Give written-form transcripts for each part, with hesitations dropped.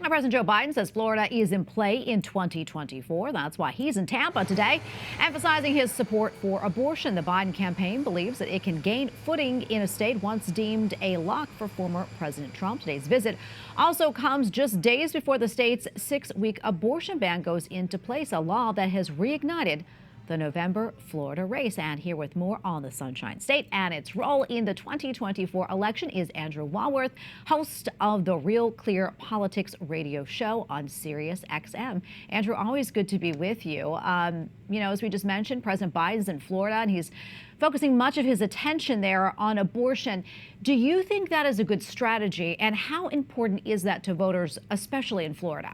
President Joe Biden says Florida is in play in 2024. That's why he's in Tampa today, emphasizing his support for abortion. The Biden campaign believes that it can gain footing in a state once deemed a lock for former President Trump. Today's visit also comes just days before the state's 6-week abortion ban goes into place, a law that has reignited the November Florida race. And here with more on the Sunshine State and its role in the 2024 election is Andrew Walworth, host of the Real Clear Politics radio show on Sirius XM. Andrew, always good to be with you. As we just mentioned, President Biden's in Florida and he's focusing much of his attention there on abortion. Do you think that is a good strategy, and how important is that to voters, especially in Florida?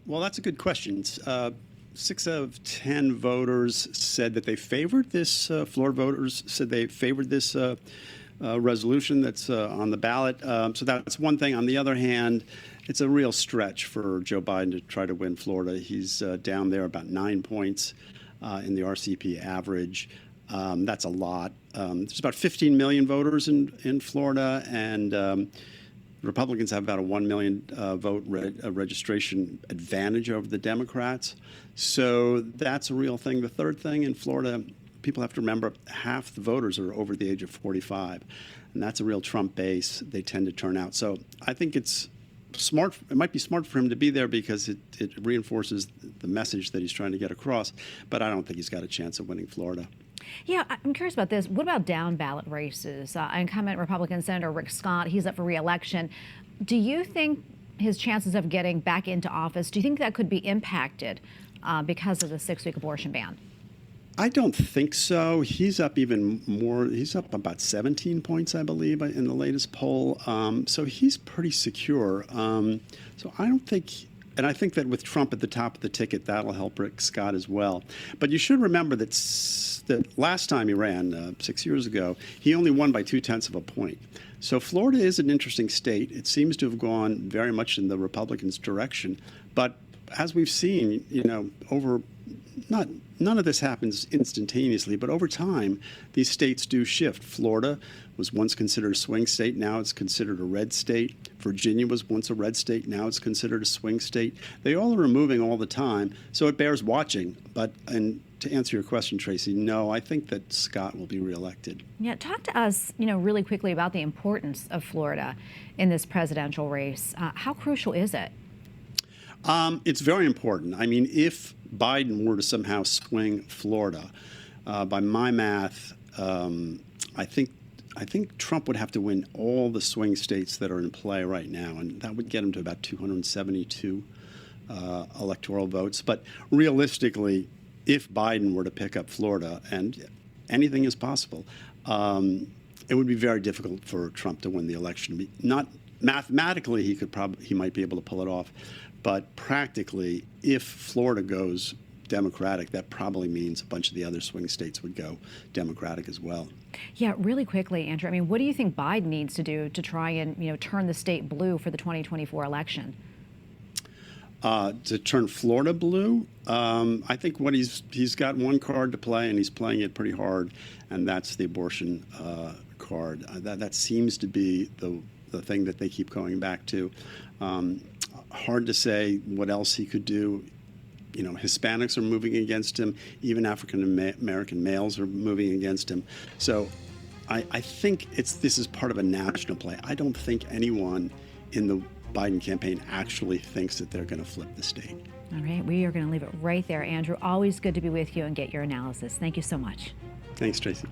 Well, that's a good question. 6 of 10 voters said that they favored this. Florida voters said they favored this resolution that's on the ballot. So that's one thing. On the other hand, it's a real stretch for Joe Biden to try to win Florida. He's down there about 9 points in the RCP average. That's a lot. There's about 15 million voters in Florida, and Republicans have about a 1 million vote registration advantage over the Democrats. So that's a real thing. The third thing in Florida, people have to remember, half the voters are over the age of 45. And that's a real Trump base. They tend to turn out. So I think it's smart. It might be smart for him to be there because it reinforces the message that he's trying to get across. But I don't think he's got a chance of winning Florida. Yeah, I'm curious about this. What about down ballot races? Incumbent Republican Senator Rick Scott, he's up for re-election. Do you think his chances of getting back into office, do you think that could be impacted because of the 6-week abortion ban? I don't think so. He's up even more. He's up about 17 points, I believe, in the latest poll. So he's pretty secure. So I don't think... And I think that with Trump at the top of the ticket, that'll help Rick Scott as well. But you should remember that the last time he ran, 6 years ago, he only won by 0.2 of a point. So Florida is an interesting state. It seems to have gone very much in the Republicans' direction. But as we've seen, none of this happens instantaneously, but over time, these states do shift. Florida was once considered a swing state. Now it's considered a red state. Virginia was once a red state. Now it's considered a swing state. They all are moving all the time, so it bears watching. And to answer your question, Tracy, no, I think that Scott will be reelected. Yeah, talk to us, really quickly about the importance of Florida in this presidential race. How crucial is it? It's very important. I mean, if Biden were to somehow swing Florida, by my math, I think Trump would have to win all the swing states that are in play right now, and that would get him to about 272 electoral votes. But realistically, if Biden were to pick up Florida, and anything is possible, it would be very difficult for Trump to win the election. Not mathematically, he might be able to pull it off, but practically, if Florida goes Democratic, that probably means a bunch of the other swing states would go Democratic as well. Yeah, really quickly, Andrew, I mean, what do you think Biden needs to do to try and, turn the state blue for the 2024 election? To turn Florida blue, I think what he's got one card to play, and he's playing it pretty hard, and that's the abortion card. That seems to be the thing that they keep going back to. Hard to say what else he could do. Hispanics are moving against him. Even African American males are moving against him. So I think this is part of a national play. I don't think anyone in the Biden campaign actually thinks that they're going to flip the state. All right, we are going to leave it right there. Andrew, always good to be with you and get your analysis. Thank you so much. Thanks, Tracy.